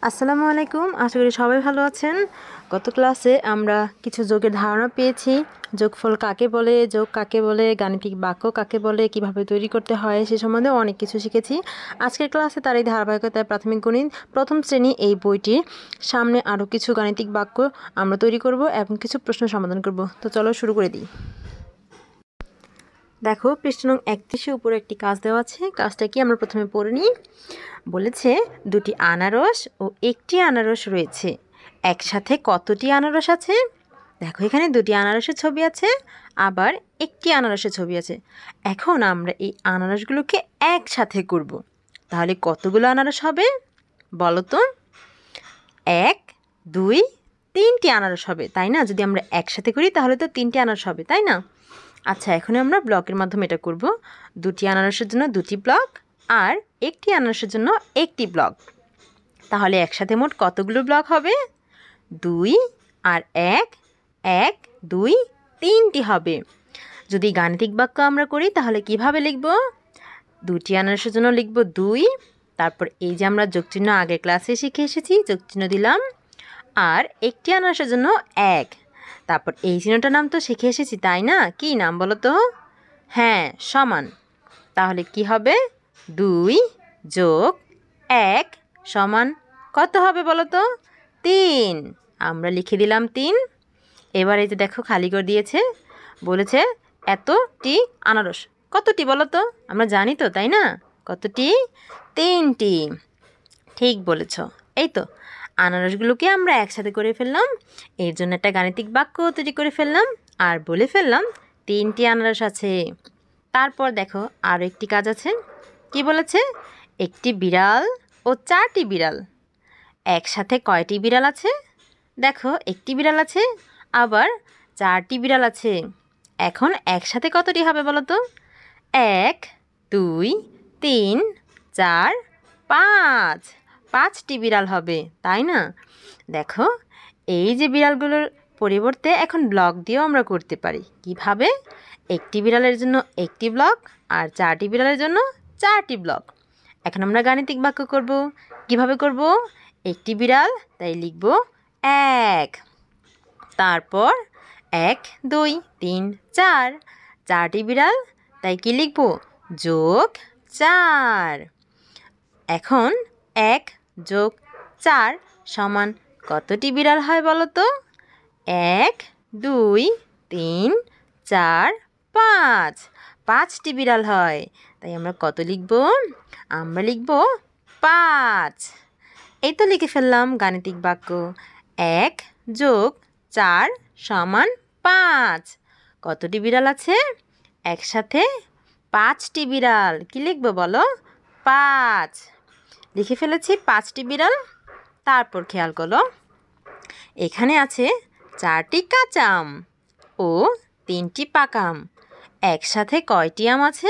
আসসালামু আলাইকুম, আশা করি সবাই ভালো আছেন। গত ক্লাসে আমরা কিছু যোগের ধারণা পেয়েছি। যোগফল কাকে বলে, যোগ কাকে বলে, গাণিতিক বাক্য কাকে বলে, কিভাবে তৈরি করতে হয় সে সম্বন্ধে অনেক কিছু শিখেছি। আজকের ক্লাসে তার এই ধারাবাহিকতায় প্রাথমিক গণিত প্রথম শ্রেণী এই বইটির সামনে আরও কিছু গাণিতিক বাক্য আমরা তৈরি করব এবং কিছু প্রশ্ন সমাধান করব। তো চলো শুরু করে দিই। দেখো, পৃষ্ঠা নং 31 উপরে একটি কাজ দেওয়া আছে। কাজটা কি আমরা প্রথমে পড়ে নিই। বলেছে দুটি আনারস ও একটি আনারস রয়েছে, একসাথে কতটি আনারস আছে? দেখো, এখানে দুটি আনারসের ছবি আছে, আবার একটি আনারসের ছবি আছে। এখন আমরা এই আনারসগুলোকে একসাথে করব, তাহলে কতগুলো আনারস হবে বলো তো? 1 2 3টি আনারস হবে, তাই না? যদি আমরা একসাথে করি তাহলে তো 3টি আনারস হবে, তাই না? আচ্ছা, এখন আমরা ব্লকের মাধ্যমে এটা করব। দুটি আনারসের জন্য দুটি ব্লক আর একটি আনারসের জন্য একটি ব্লক। তাহলে একসাথে মোট কতগুলো ব্লক হবে? 2 আর 1 1 2 3টি হবে। যদি গাণিতিক বাক্য আমরা করি তাহলে কিভাবে লিখব? দুটি আনারসের জন্য লিখব 2, তারপর এই যে আমরা যোগচিহ্ন আগের ক্লাসে শিখে এসেছি, যোগচিহ্ন দিলাম। আর একটি আনারসের জন্য 1, তারপর এই চিহ্নটার নাম তো শিখে এসেছি, তাই না? কি নাম বলো তো? হ্যাঁ, সমান। তাহলে কি হবে? 2 যোগ 1 সমান কত হবে বলো তো? 3। আমরা লিখে দিলাম 3। এবার এই যে দেখো, খালি করে দিয়েছে, বলেছে এতটি আনারস। কতটি বলো তো? আমরা জানি তো, তাই না? কতটি? 3টি। ঠিক বলেছ। এই তো আনারসগুলোকে আমরা একসাথে করে ফেললাম, এর জন্য একটা গাণিতিক বাক্য তৈরি করে ফেললাম, আর বলে ফেললাম 3টি আনারস আছে। তারপর দেখো, আরও একটি কাজ আছে। কি বলেছে? একটি বিড়াল ও 4টি বিড়াল, একসাথে কয়টি বিড়াল আছে? দেখো, একটি বিড়াল আছে, আবার 4টি বিড়াল আছে। এখন একসাথে কতটি হবে বলো তো? 1 2 3 4 5, 5টি বিড়াল হবে, তাই না? দেখো, এই যে বিড়ালগুলোর পরিবর্তে এখন ব্লক দিয়েও আমরা করতে পারি। কিভাবে? একটি বিড়ালের জন্য একটি ব্লক আর 4টি বিড়ালের জন্য 4টি ব্লক। এখন আমরা গাণিতিক বাক্য করব। কিভাবে করব? একটি বিড়াল, তাই লিখব 1, তারপর 1 2 3 4, 4টি বিড়াল, তাই কি লিখব? যোগ 4। এখন 1 যোগ 4 সমান কতটি বিড়াল হয় বলো তো? 1 2 3 4 5, 5টি বিড়াল হয়। তাই আমরা কত লিখব? আমরা লিখব 5। এই তো লিখে ফেললাম গাণিতিক বাক্য। 1 যোগ 4 সমান 5। কতটি বিড়াল আছে? একসাথে 5টি বিড়াল। কি লিখব বলো? 5। লিখে ফেলেছি 5টি বিড়াল। তারপর খেয়াল করো, এখানে আছে 4টি কাঁচা আম ও 3টি পাকা আম, একসাথে কয়টি আম আছে?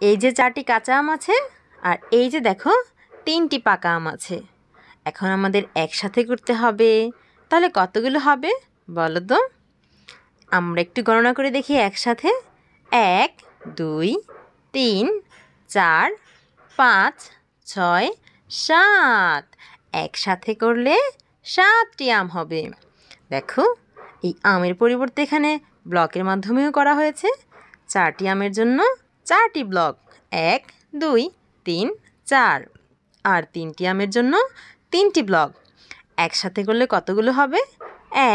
এই যে 4টি কাঁচা আম আছে, আর এই যে দেখো 3টি পাকা আম আছে। এখন আমাদের একসাথে করতে হবে, তাহলে কতগুলো হবে বলো তো? আমরা একটু গণনা করে দেখি একসাথে। 1 2 3 4 5 6 7, একসাথে করলে 7টি আম হবে। দেখো, এই আমের পরিবর্তে এখানে ব্লকের মাধ্যমেও করা হয়েছে। 4টি আমের জন্য 4টি ব্লক, 1 2 3 4, আর 3টি আমের জন্য 3টি ব্লক। একসাথে করলে কতগুলো হবে?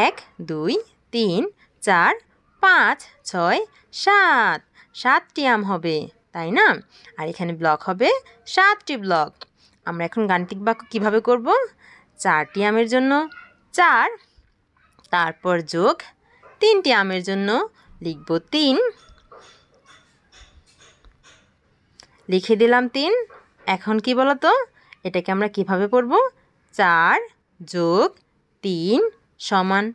1 2 3 4 5 6 7, 7টি আম হবে, তাই না? আর এখানে ব্লক হবে 7টি ব্লক। আমরা এখন গাণিতিক বাক্য কিভাবে করব? 4টি আমের জন্য 4, তারপর যোগ 3টি আমের জন্য লিখব 3। লিখে দিলাম 3। এখন কি বলো তো? এটাকে আমরা কিভাবে পড়ব? 4 যোগ 3 সমান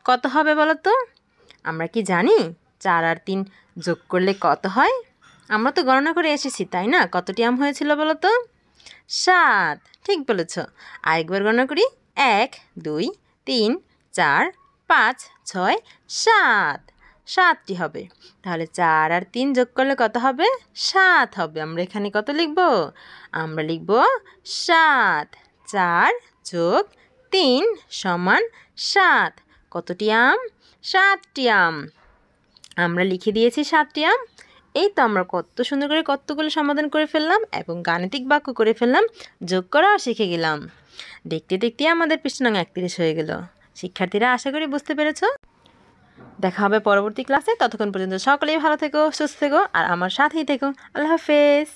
কত হবে বলো তো? আমরা কি জানি 4 আর 3 যোগ করলে কত হয়? আমরা তো গণনা করে এসেছি, তাই না? কতটি আম হয়েছিল বলো তো? 7। ঠিক বলেছ। আরেকবার গণনা করি। 1 2 3 4 5 6 7, 7টি হবে। তাহলে 4 আর 3 যোগ করলে কত হবে? 7 হবে। আমরা এখানে কত লিখব? আমরা লিখব 7। 4 যোগ 3 সমান 7। কতটি আম? 7টি আম। আমরা লিখে দিয়েছি 7টি আম। এই তো আমরা কত সুন্দর করে কতগুলো সমাধান করে ফেললাম এবং গাণিতিক বাক্য করে ফেললাম, যোগ করাও শিখে গেলাম। দেখতে দেখতে আমাদের পৃষ্ঠা নং 31 হয়ে গেল। শিক্ষার্থীরা আশা করি বুঝতে পেরেছো। দেখা হবে পরবর্তী ক্লাসে। ততক্ষণ পর্যন্ত সকলেই ভালো থেকো, সুস্থ থেকো আর আমার সাথেই থেকো। আল্লাহ হাফেজ।